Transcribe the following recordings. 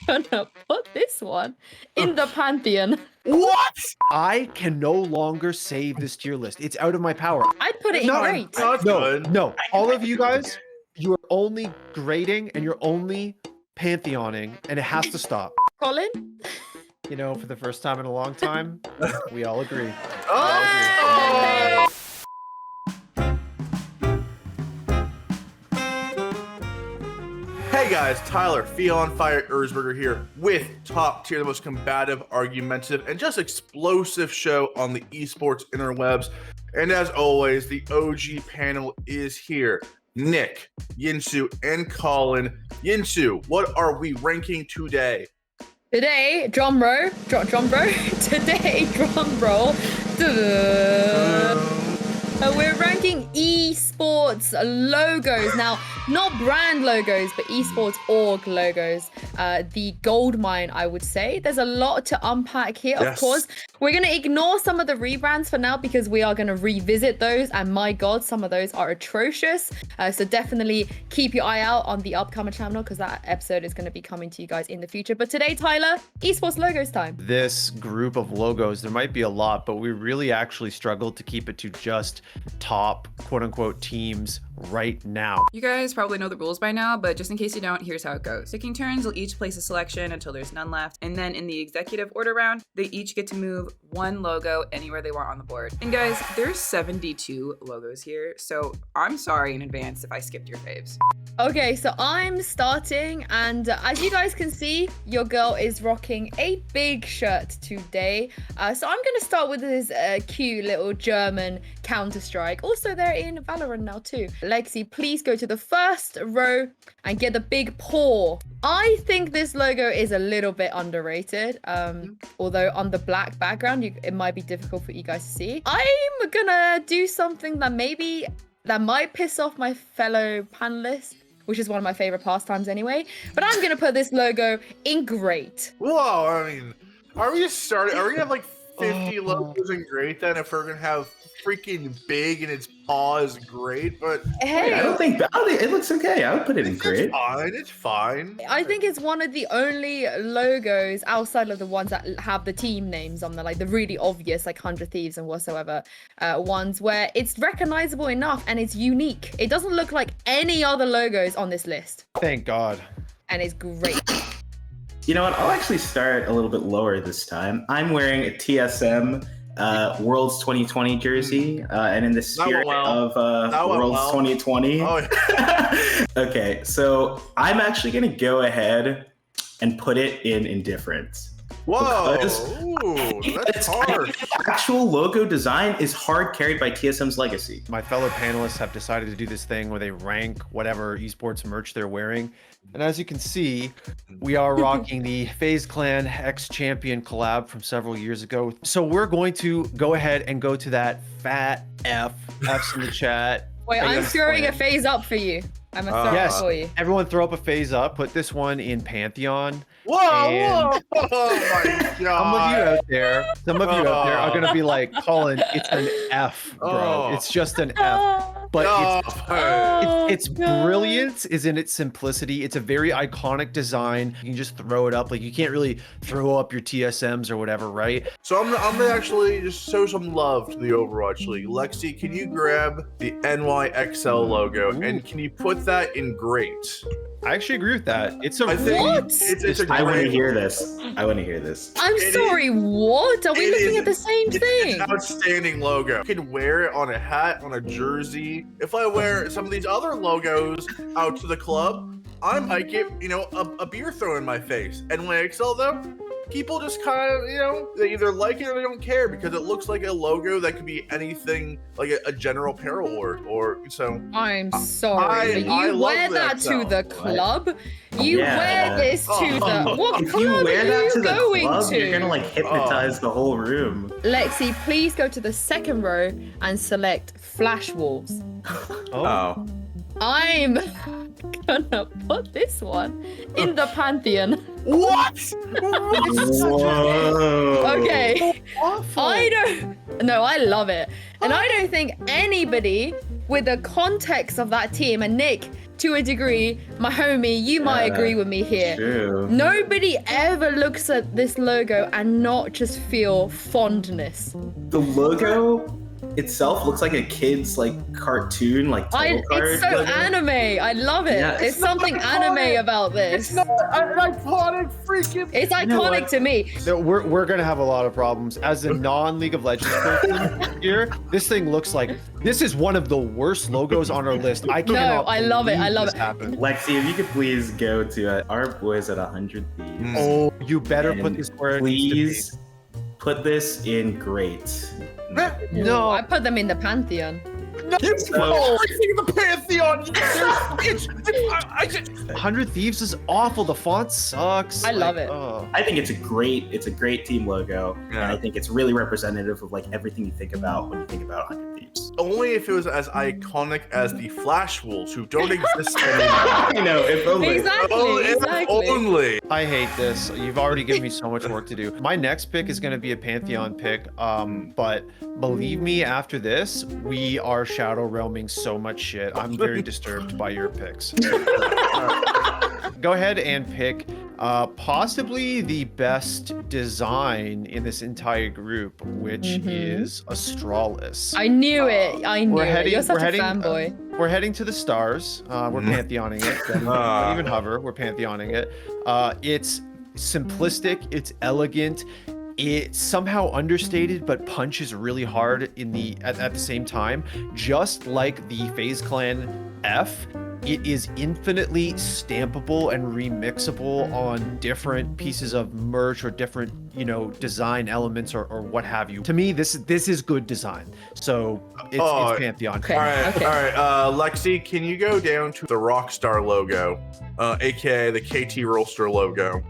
gonna put this one in the pantheon. What? I can no longer save this tier list. It's out of my power. I'd put it in No, great. That's good. No, all of you guys, you are only grading and you're only pantheoning, and it has to stop. Colin? You know, for the first time in a long time, we all agree. Oh! Hey guys, Tyler, Feel on Fire Erzberger here with top tier, the most combative, argumentative, and just explosive show on the esports interwebs. And as always, the OG panel is here. Nick, Yinsu, and Colin. Yinsu, what are we ranking today? Today, drum roll. Today, drum roll. We're ranking esports logos. Now, not brand logos, but esports org logos. The gold mine, I would say. There's a lot to unpack here, Yes. of course. We're going to ignore some of the rebrands for now because we are going to revisit those. And my God, some of those are atrocious. So definitely keep your eye out on the Upcomer channel because that episode is going to be coming to you guys in the future. But today, Tyler, esports logos time. This group of logos, there might be a lot, but we really actually struggled to keep it to just top quote unquote teams right now. You guys probably know the rules by now, but just in case you don't, here's how it goes. Taking turns will each place a selection until there's none left, and then in the executive order round, they each get to move one logo anywhere they want on the board. And guys, there's 72 logos here, so I'm sorry in advance if I skipped your faves. Okay, so I'm starting, and as you guys can see, your girl is rocking a big shirt today. So I'm gonna start with this cute little German Counter-Strike. Also, they're in Valorant now too. Lexi, please go to the first row and get the big paw. I think this logo is a little bit underrated. Although on the black background, it might be difficult for you guys to see. I'm gonna do something that might piss off my fellow panelists, which is one of my favorite pastimes anyway. But I'm gonna put this logo in great. Whoa, I mean, are we gonna have like 50 logos in great then if we're gonna have freaking big and its paw is great? But Hey, I don't think it looks okay. I would put it in great. It's fine. I think it's one of the only logos outside of the ones that have the team names on there, like the really obvious, like 100 Thieves and whatsoever ones, where it's recognizable enough and it's unique. It doesn't look like any other logos on this list, Thank God. and it's great. You know what? I'll actually start a little bit lower this time. I'm wearing a TSM Worlds 2020 jersey, and in the spirit of Worlds 2020. Oh, yeah. Okay, so I'm actually going to go ahead and put it in indifference. Whoa, Because ooh, that's hard. The actual logo design is hard carried by TSM's legacy. My fellow panelists have decided to do this thing where they rank whatever esports merch they're wearing. And as you can see, we are rocking the FaZe Clan X-Champion collab from several years ago. So we're going to go ahead and go to that fat F. F's in the chat. Wait, I'm throwing a phase up for you. I'm gonna throw it Yes, for you. everyone throw up a phase up. Put this one in Pantheon. Whoa, And- whoa, oh my God. Some of you out there are gonna be like, Colin, it's an F, bro. Oh. It's just an F. But its God. brilliance is in its simplicity. It's a very iconic design. You can just throw it up. Like, you can't really throw up your TSMs or whatever, right? So I'm gonna actually just show some love to the Overwatch League. Lexi, can you grab the NYXL logo and can you put that in great? I actually agree with that. It's a I think What? it's a I want to great. hear this. I want to hear this. I'm It sorry, what? Are we it looking is- at the same It's thing? an outstanding logo. You can wear it on a hat, on a jersey. If I wear some of these other logos out to the club, I might get, a beer thrown in my face. And when I excel though, people just kind of, they either like it or they don't care because it looks like a logo that could be anything, like a general apparel or so. I'm sorry, but I you love wear that that, to though. the club? You Yeah. wear this to the... What If club you wear are that you to the going club, to? you're gonna like hypnotize the whole room. Lexi, please go to the second row and select Flash Wolves. Oh. I'm gonna put this one in the pantheon. What? Whoa. Okay. I love it. And I don't think anybody with the context of that team, and Nick, to a degree, my homie, you might agree with me here. True. Nobody ever looks at this logo and not just feel fondness. The logo itself looks like a kid's like cartoon, like title card. It's so logo. anime. I love it. Yeah, There's something anime about this. It's not an iconic freaking. It's iconic to me. So we're gonna have a lot of problems as a non-League of Legends person here. This thing looks like this is one of the worst logos on our list. I cannot. I love it. I believe love this it. happened. Lexi, if you could please go to our boys at 100 Thieves. Oh, you better put And this where it needs please put this in great. No. I put them in the pantheon. You So- put everything in the Pantheon. I just. to be. 100 Thieves is awful. The font sucks. I love it. Oh. I think it's a great team logo, and Yeah. I think it's really representative of like everything you think about when you think about 100 Thieves. Only if it was as iconic as the Flash Wolves, who don't exist anymore. You know, if only. Exactly. Only. I hate this. You've already given me so much work to do. My next pick is going to be a Pantheon pick. But believe me, after this, we are shadow realming so much shit. I'm very disturbed by your picks. Go ahead and pick possibly the best design in this entire group, which is Astralis. I knew it. I knew We're it. heading- You're such we're a heading, fanboy. We're heading to the stars. We're pantheoning it. Don't even hover. We're pantheoning it. It's simplistic. It's elegant. It's somehow understated, but punches really hard at the same time. Just like the FaZe Clan F, it is infinitely stampable and remixable on different pieces of merch or different, design elements or what have you. To me, this is good design. So it's Pantheon. Okay. All right. Lexi, can you go down to the Rockstar logo, aka the KT Rollster logo?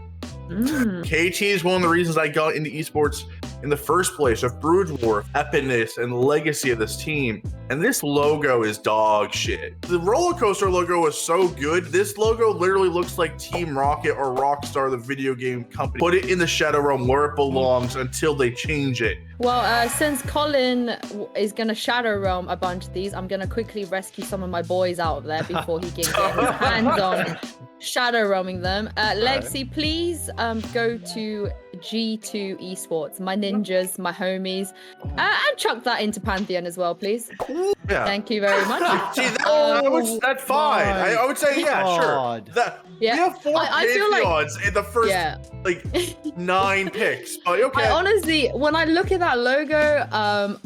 KT is one of the reasons I got into esports in the first place, of Brood War, epicness, and legacy of this team. And this logo is dog shit. The roller coaster logo is so good. This logo literally looks like Team Rocket or Rockstar, the video game company. Put it in the Shadow Realm where it belongs until they change it. Well, since Colin is going to Shadow Realm a bunch of these, I'm going to quickly rescue some of my boys out of there before he can get his hands on Shadow Realming them. Lexi, please go to G2 Esports, my ninjas, my homies, and chuck that into Pantheon as well, please. Yeah. Thank you very much. See, that's fine. I would say, yeah, God. sure. We have 4 I feel like- Pantheons in the first, 9 picks. But okay. I honestly, when I look at that logo,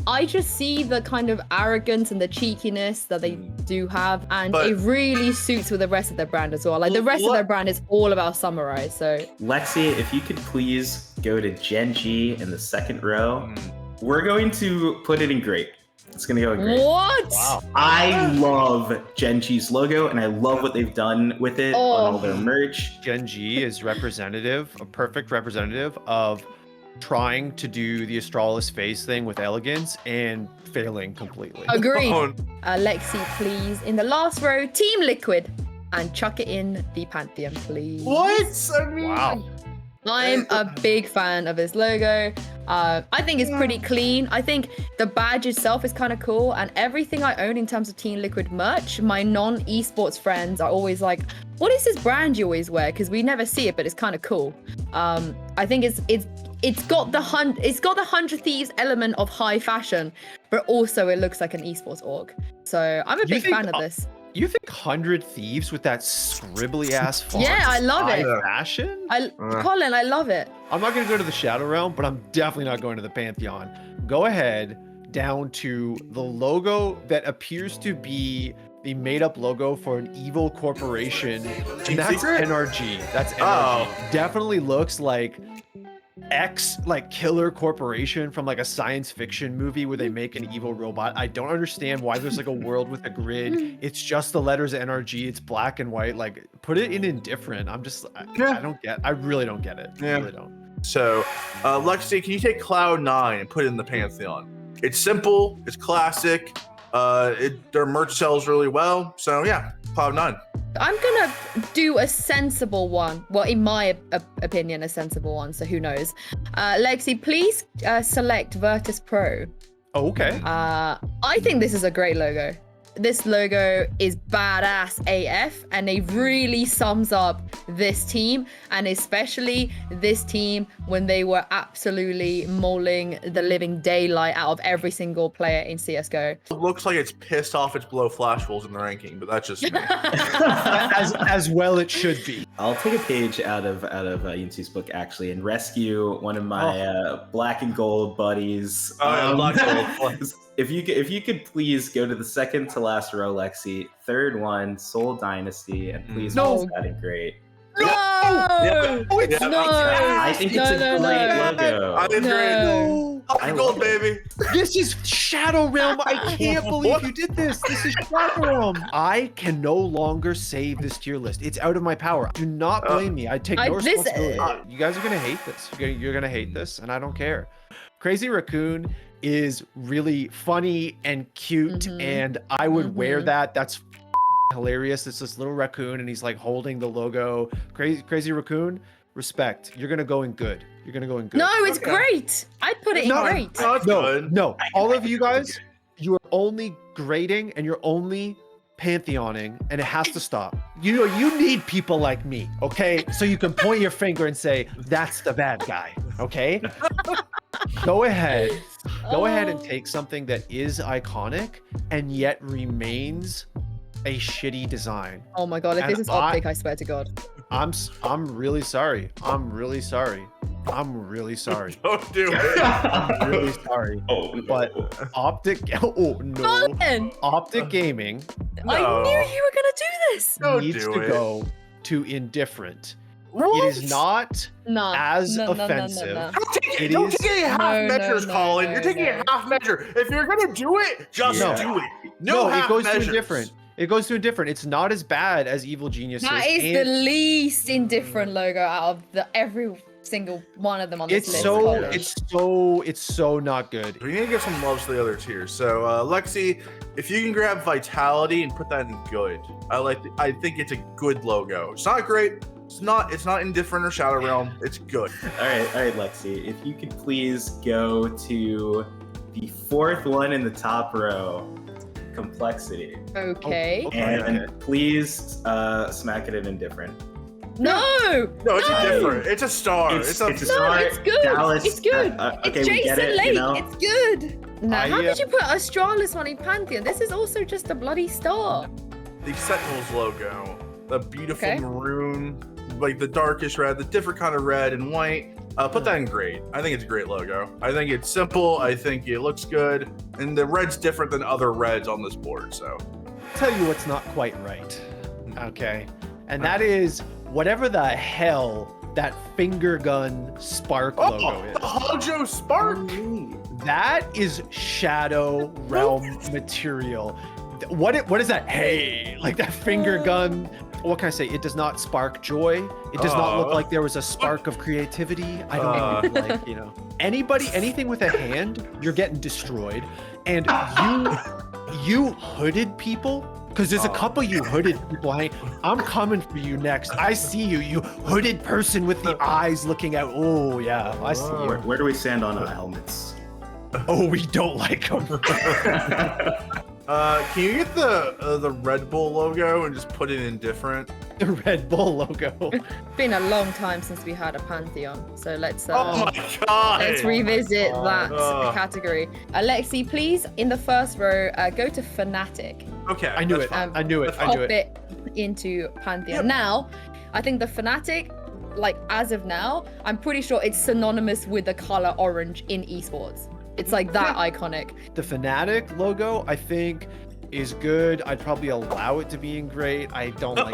I just see the kind of arrogance and the cheekiness that they do have, and it really suits with the rest of their brand as well. Like the rest of their brand is all about samurai. So Lexi, if you could please go to Gen G in the second row, we're going to put it in great. It's gonna go in great. what? Wow. I love Gen G's logo, and I love what they've done with it on all their merch. Gen G is a perfect representative of trying to do the Astralis FaZe thing with elegance and failing completely. Agreed. Oh, Lexi, please, in the last row, Team Liquid, and chuck it in the Pantheon, please. what? I mean, Wow. I'm a big fan of this logo. I think it's pretty clean. I think the badge itself is kind of cool, and everything I own in terms of Team Liquid merch, my non-esports friends are always like, "What is this brand you always wear?" Because we never see it, but it's kind of cool. I think it's got the 100 Thieves element of high fashion, but also it looks like an esports org. So I'm a big fan of this. You think 100 Thieves with that scribbly ass font? Yeah, I love it. high fashion? Colin, I love it. I'm not going to go to the Shadow Realm, but I'm definitely not going to the Pantheon. Go ahead down to the logo that appears to be the made-up logo for an evil corporation, and that's Secret? NRG. That's NRG. Oh. Definitely looks like killer corporation from like a science fiction movie where they make an evil robot. I don't understand why there's like a world with a grid. It's just the letters NRG. It's black and white. Like, put it in indifferent. I really don't get it. I really don't. So, Lexi, can you take Cloud9 and put it in the Pantheon? It's simple. It's classic. Their merch sells really well. So yeah, Cloud9. I'm gonna do a sensible one. Well, in my opinion, a sensible one. So who knows? Lexi, please select Virtus Pro. Oh, okay. I think this is a great logo. this logo is badass AF, and it really sums up this team, and especially this team when they were absolutely mauling the living daylight out of every single player in CSGO. It looks like it's pissed off it's below Flash Wolves in the ranking, but that's just me. as well it should be. I'll take a page out of Yinsu's book actually and rescue one of my black and gold buddies. Black and gold. If you could please go to the second to last row, Lexi, third one, Seoul Dynasty, and please make that great. No! I think it's a great logo. I think great. Black and gold, baby. This is Shadow Realm. I can't believe you did this. This is Shadow Realm. I can no longer save this tier list. It's out of my power. Do not blame me. I take no responsibility. You guys are gonna hate this. You're gonna hate this, and I don't care. Crazy Raccoon is really funny and cute, and I would wear that. That's hilarious. It's this little raccoon, and he's like holding the logo. Crazy Raccoon, respect. You're gonna go in good. You're gonna go in good. No, it's great. I'd put it in great. No. All of you guys, you are only grading and you're only pantheoning, and it has to stop. You need people like me, okay? So you can point your finger and say, that's the bad guy, okay? Go ahead and take something that is iconic and yet remains a shitty design. Oh my god, if this is Optic, I swear to God. I'm really sorry. I'm really sorry. Don't do it. I'm really sorry. But Optic, Colin! Optic Gaming I knew you were gonna do this. needs to go to indifferent. What? It is not as offensive. Don't take it in half measures, Colin. You're taking it half measure. If you're gonna do it, just do it. No, it goes measures. to indifferent. It goes to indifferent. It's not as bad as Evil Geniuses. That is the least indifferent logo out of every single one of them on this list. It's so not good. We need to give some love to the other tiers. So Lexi, if you can grab Vitality and put that in good, I think it's a good logo. It's not great. It's not indifferent or Shadow Realm. It's good. All right, Lexi. If you could please go to the fourth one in the top row, Complexity. Okay. And please smack it in indifferent. No, it's indifferent. It's a star. It's a star. It's good. Dallas, it's good. Okay, it's we get Jason it, Lake. you know? It's good. Now, how did you put Astralis on in Pantheon? This is also just a bloody star. The Sentinels logo, the beautiful maroon, like the darkest red, the different kind of red and white. Put that in great. I think it's a great logo. I think it's simple. I think it looks good. And the red's different than other reds on this board, so. I'll tell you what's not quite right, okay? And that is whatever the hell that finger gun spark logo is. The Hojo Spark! That is Shadow Realm material. What is that? Hey, like that finger gun. What can I say? It does not spark joy. It does not look like there was a spark of creativity. I don't like, anything with a hand, you're getting destroyed. And you hooded people, because there's a couple you hooded people. I'm coming for you next. I see you, you hooded person with the eyes looking out. Oh yeah, I see you. Where do we stand on helmets? Oh, we don't like them. Can you get the Red Bull logo and just put it in different? The Red Bull logo. It's been a long time since we had a Pantheon, so let's oh my god! Let's revisit that category. Alexi, please, in the first row, go to Fnatic. Okay, I knew it. I knew it. Pop it into Pantheon. Yep. Now, I think the Fnatic, like as of now, I'm pretty sure it's synonymous with the color orange in esports. It's like that iconic. The Fnatic logo, I think, is good. I'd probably allow it to be in great. I don't like it.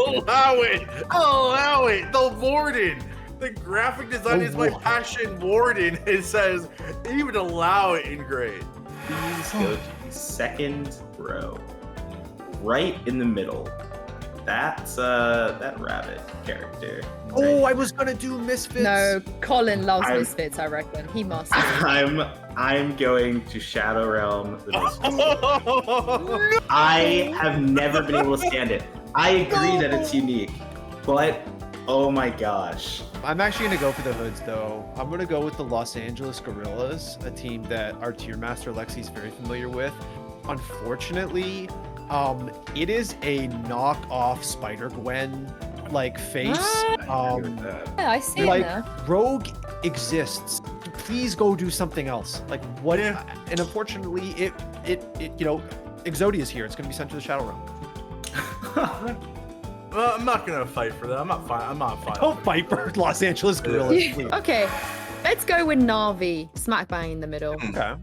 Allow it. The Warden. The graphic design is my passion. Warden. It says even allow it in great. Please go to the second row, right in the middle. That's that rabbit character. Oh, I was gonna do Misfits. No, Colin loves Misfits. I reckon he must. I'm going to Shadow Realm. The Misfits. I have never been able to stand it. I agree that it's unique, but oh my gosh. I'm actually gonna go for the hoods though. I'm gonna go with the Los Angeles Gorillas, a team that our tier master Lexi's very familiar with. Unfortunately, It is a knockoff Spider-Gwen like face. Yeah, I see it Like now. Rogue exists. Please go do something else. Like what? Yeah. And unfortunately, it Exodia's here. It's gonna be sent to the Shadow Realm. Well, I'm not gonna fight for that. I'm not fine. Don't fight for Los Angeles Gorillas, please. Okay, let's go with Navi, smack bang in the middle. Okay.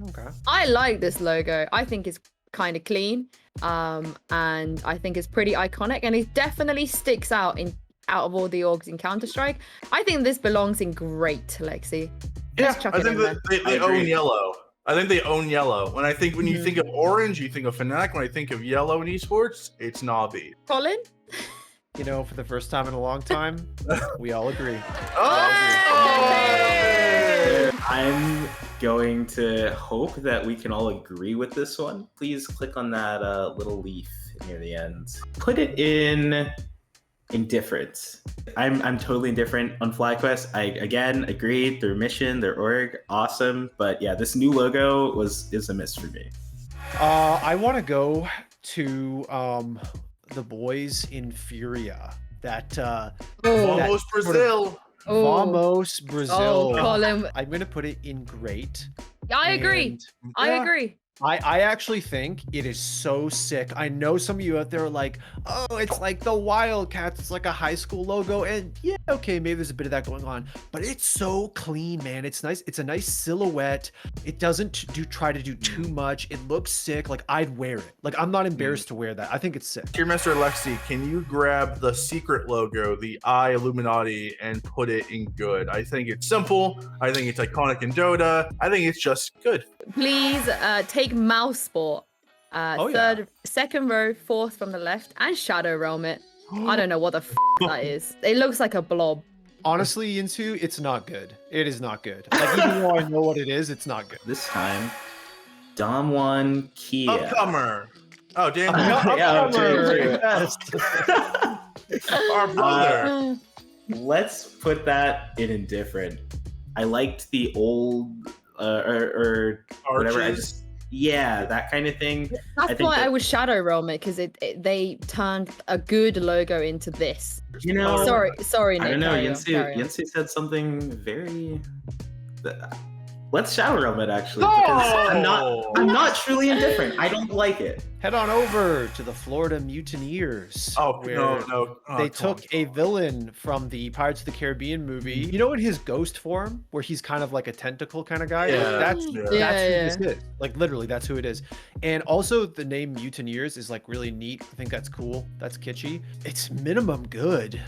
I like this logo. I think it's kind of clean, and I think it's pretty iconic, and it definitely sticks out of all the orgs in Counter-Strike. I think this belongs in great, Lexi. Yeah, Let's chuck I it think in that there. they own yellow. I think they own yellow. When you think of orange, you think of Fnatic. When I think of yellow in esports, it's Navi. Colin? You know, for the first time in a long time, we all agree. Hey! I'm going to hope that we can all agree with this one. Please click on that little leaf near the end. Put it in indifferent. I'm totally indifferent on FlyQuest. I again agreed. Their mission, their org, awesome. But yeah, this new logo is a miss for me. I want to go to the boys in Furia. That Almost Brazil. Vamos Brazil. Oh, Colin. I'm gonna put it in great. I agree. And I agree. I actually think it is so sick. I know some of you out there are like, oh, it's like the Wildcats. It's like a high school logo. And yeah, okay, maybe there's a bit of that going on. But it's so clean, man. It's nice. It's a nice silhouette. It doesn't try to do too much. It looks sick. Like, I'd wear it. Like, I'm not embarrassed to wear that. I think it's sick. Dear Mr. Lexi, can you grab the secret logo, the Eye Illuminati, and put it in good? I think it's simple. I think it's iconic in Dota. I think it's just good. Please take mouse sport. Yeah. Second row, fourth from the left, and shadow realm it. I don't know what the that is. It looks like a blob. Honestly, Yinsu, it's not good. It is not good. Like, even though I know what it is, it's not good. This time, Dom 1 Kia. Upcomer. Oh, damn. Yeah, true. Our brother. Let's put that in indifferent. I liked the old or whatever. Arches. Yeah, that kind of thing. That's why I was shadow realm it, because they turned a good logo into this. You know, Sorry, Nick. I don't know. carry on. Yinsu said something very. Let's shadow realm it actually. No! Because I'm not truly indifferent. I don't like it. Head on over to the Florida Mutineers. Oh, where no. Oh, they come took on. a villain from the Pirates of the Caribbean movie. You know, in his ghost form, where he's kind of like a tentacle kind of guy? Yeah, That's yeah. who Yeah. this is. Like, literally, that's who it is. And also, the name Mutineers is like really neat. I think that's cool. That's kitschy. It's minimum good.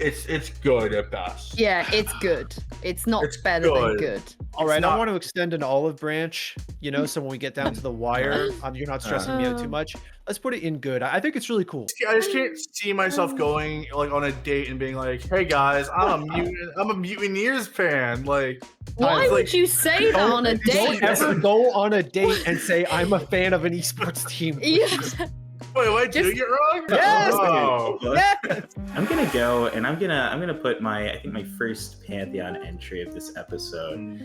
It's good at best. Yeah, it's good. It's not It's better than good. good. All right, I not- want to extend an olive branch, you know, so when we get down to the wire, you're not stressing me out too much. Let's put it in good. I think it's really cool. I just can't see myself going like on a date and being like, "Hey guys, I'm a Mutineers fan." Like, Why it's would like- you say that on a Don't date? ever go on a date and say, I'm a fan of an esports team. Yeah. Wait, what? Did Just- you get wrong? Yes! Oh. I'm gonna go and I'm gonna put my first Pantheon entry of this episode.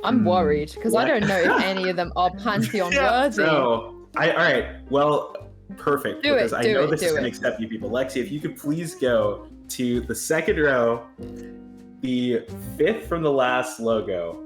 I'm worried because I don't know if any of them are Pantheon Yeah, worthy. all right. Well, perfect. Do it, because I do know it, this do is gonna it. accept you people. Lexi, if you could please go to the second row, the fifth from the last logo.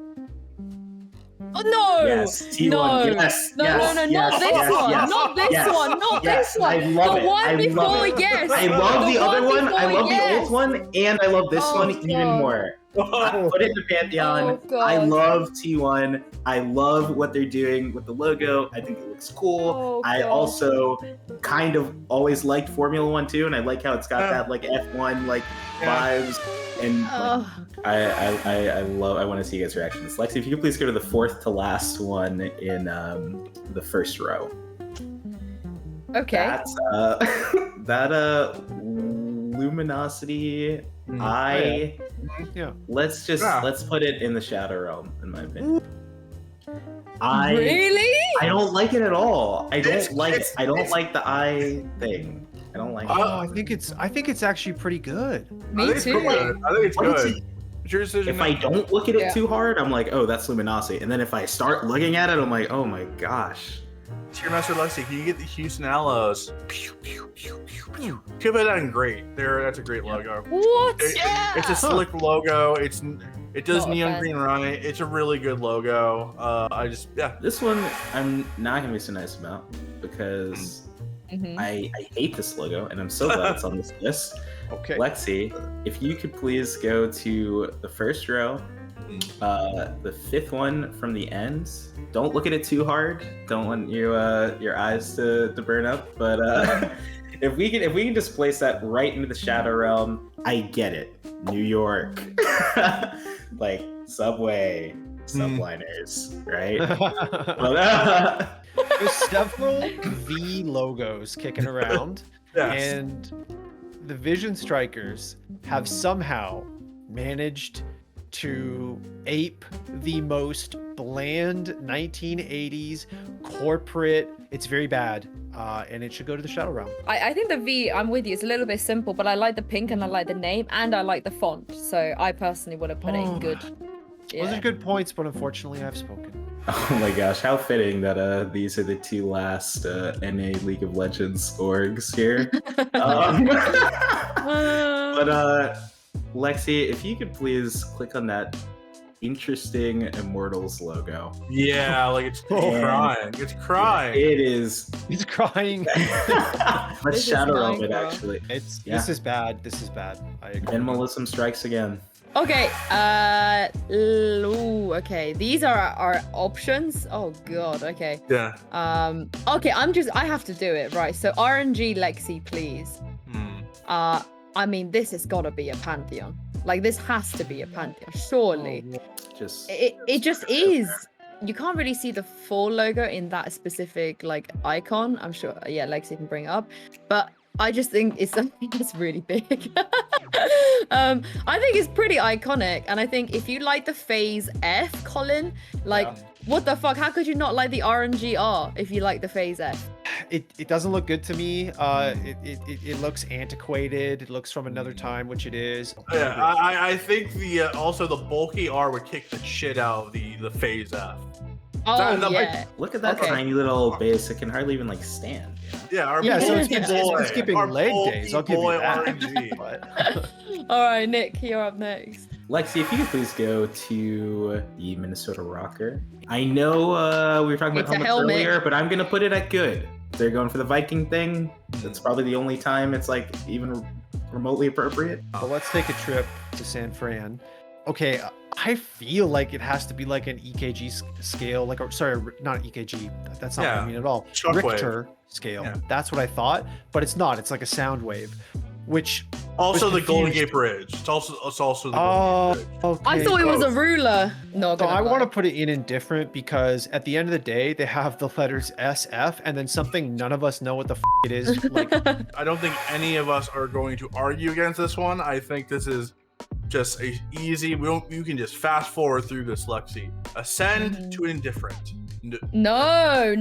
Oh no! Yes, T1. No. Yes, No, yes, no, yes, not this yes, one, yes, not this yes, one, not yes. this one. I love The it. one I love before, it. yes. I love the other one. I before, love yes. the old one, and I love this Oh, one even God. more. I put it in the Pantheon. Oh, God. I love T1. I love what they're doing with the logo. I think it looks cool. Oh, I God. also kind of always liked Formula One too, and I like how it's got that like F1 like vibes. And like, Oh, I love. I want to see you guys' reactions. Lexi, if you could please go to the fourth to last one in the first row. okay. That's that luminosity. Yeah. Let's put it in the shadow realm, in my opinion. Really? I don't like it at all. I don't It's- like it. it's- I don't it's- like the eye thing. I don't like it. Oh, I think it's actually pretty good. I Me think it's too. good. I think it's What is good. it? It's your decision. If I don't look at it Yeah. too hard, I'm like, oh, that's luminosity. And then if I start looking at it, I'm like, oh my gosh. Tier Master Lexi, can you get the Houston Allos? Pew, pew, pew, pew, pew. Could have done great. That's a great logo. What? It's a slick logo. It does Not a neon fan. green right. It's a really good logo. This one I'm not gonna be so nice about because Mhm. I hate this logo, and I'm so glad it's on this list. Okay. Lexi, if you could please go to the first row, the fifth one from the end. Don't look at it too hard. Don't want your eyes to burn up. But if we can just place that right into the shadow realm, I get it. New York, like Subway, subliners, right? But, There's several V logos kicking around, Yes. and the Vision Strikers have somehow managed to ape the most bland 1980s corporate. It's very bad, and it should go to the Shadow Realm. I think the V, I'm with you. It's a little bit simple, but I like the pink and I like the name and I like the font. So I personally would have put it in good. Those are good points, but unfortunately, I've spoken. oh my gosh, how fitting that these are the two last NA League of Legends orgs here. But Lexi, if you could please click on that interesting Immortals logo. Yeah, like it's crying. It's crying. It is. He's crying. Let's This is shadow realm it Minecraft. actually. This is bad. This is bad. I agree. Minimalism strikes again. Okay, ooh, okay. These are our options. Oh god, okay. Yeah. Okay, I have to do it, right? So RNG Lexi, please. I mean, this has got to be a Pantheon. Like, this has to be a Pantheon, surely. Just It just is. You can't really see the full logo in that specific, like, icon. I'm sure, yeah, Lexi can bring it up. But I just think it's something that's really big. I think it's pretty iconic. And I think if you like the phase F, Colin, like, what the fuck? How could you not like the RNGR if you like the phase F? It doesn't look good to me. It looks antiquated. It looks from another time, which it is. Yeah, I think also the bulky R would kick the shit out of the phase F. Oh, that yeah. look at that Okay. tiny little base. It can hardly even like stand. You know? Yeah, our Yeah, so it's bulky been boy, skipping our leg bulky days. I'll give boy you that. RNG. But- All right, Nick, you're up next. Lexi, if you could please go to the Minnesota Rocker. I know we were talking about It's a helmets helmet. earlier, but I'm gonna put it at good. They're going for the Viking thing. That's probably the only time it's like even remotely appropriate. But let's take a trip to San Fran. Okay, I feel like it has to be like an EKG scale, like, or sorry, not EKG. That's not what Yeah, I mean at all. shockwave. Richter scale. Yeah. That's what I thought, but it's not. It's like a sound wave, which. Also was the Golden confused. Gate Bridge. It's also the Oh, Golden Gate Bridge. okay. I thought it was a close. ruler. No, So I want to put it in indifferent because at the end of the day, they have the letters SF and then something none of us know what the it is. Like, I don't think any of us are going to argue against this one. I think this is just a easy. You can just fast forward through this, Lexi. Ascend to indifferent. No.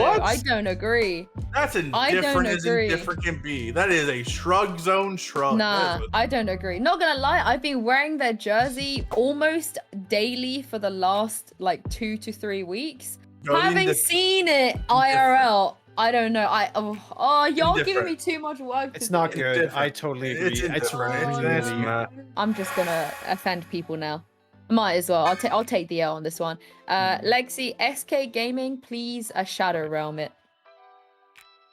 What? I don't agree. That's I don't indifferent as agree. indifferent can be. That is a shrug zone shrug. Nah, That is I don't agree. Not gonna lie, I've been wearing their jersey almost daily for the last like 2 to 3 weeks. Go Having indif- seen it IRL, I don't know. Y'all giving Indifferent. me too much work. it's to not do. good. Indifferent. I totally agree. It's It's indifferent. really. It's meh. I'm just gonna offend people now. Might as well. I'll take the L on this one. Lexi, SK Gaming, please Shadow Realm it.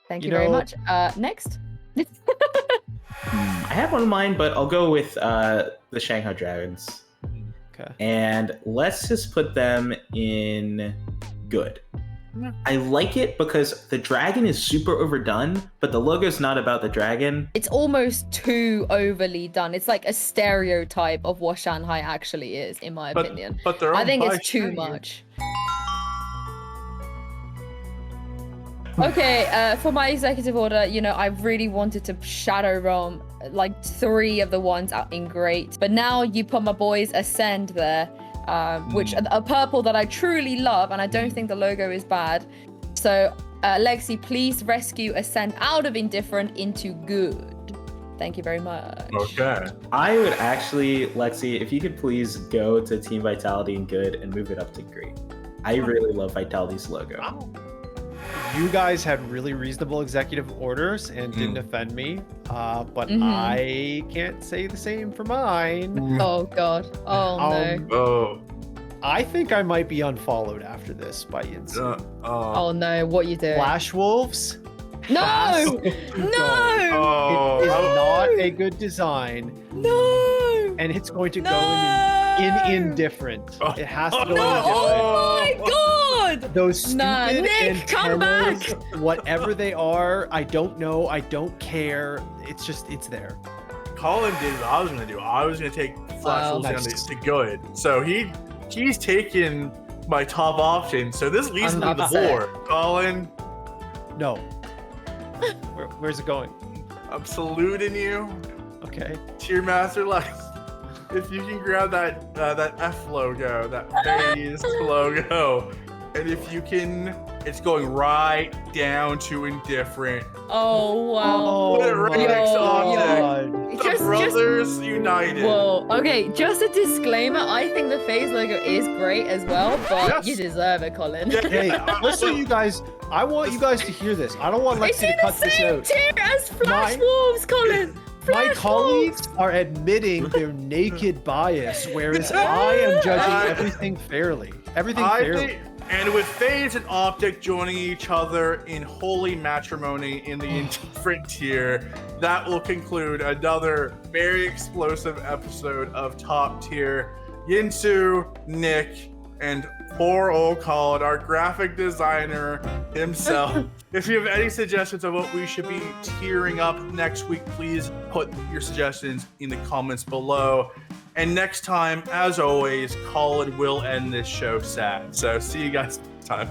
Thank you, You very know- much. Next. I have one in mind, but I'll go with the Shanghai Dragons. Okay. And let's just put them in good. I like it because the dragon is super overdone, but the logo's not about the dragon. It's almost too overly done. It's like a stereotype of what Shanghai actually is, in my opinion. But they're I owned think by it's too Shanghai. much. Okay, for my executive order, you know, I really wanted to Shadow Realm like 3 of the ones out in great, but now you put my boys Ascend there, which a purple that I truly love, and I don't think the logo is bad. So, Lexi, please rescue Ascend out of indifferent into good. Thank you very much. Okay. I would actually, Lexi, if you could please go to Team Vitality and good and move it up to great. I really love Vitality's logo. You guys had really reasonable executive orders and didn't offend me, but I can't say the same for mine. Oh god. Oh no. Oh. I think I might be unfollowed after this by Yinsu. Oh no. What you doing? Flash Wolves? No. has to No. go. It is Oh. not a good design, No. and it's going to No. go in indifferent. It has to go No. in indifferent. Oh my god. Those stupid Nah, Nick, come antennas, whatever they are, I don't know. I don't care. It's just, it's there. Colin did what I was gonna do. I was gonna take Flash Wow. Wolves down Nice. to good. So he's taken my top option. So this leads I'm me to the upset. board. Colin, No. Where's it going? I'm saluting you. Okay. Tier Master Lex. If you can grab that F logo, that phase logo, and if you can, it's going right down to indifferent. Oh wow. Put it right my next to God. The Just brothers united. Whoa. Okay, just a disclaimer. I think the phase logo is great as well, but Yes. you deserve it, Colin. Yeah. Hey, listen, you guys. I want you guys to hear this. I don't want It's Lexi in to the cut this same out. tier as Flash My- Wolves, Colin. My Flash colleagues Wolves. are admitting their naked bias, whereas I am judging everything fairly. Everything I fairly. think, and with Phase and Optic joining each other in holy matrimony in the indifferent tier, that will conclude another very explosive episode of Top Tier. Yinsu, Nick, and poor old Colin, our graphic designer himself. If you have any suggestions of what we should be tiering up next week, please put your suggestions in the comments below. And next time, as always, Colin will end this show sad. So see you guys next time.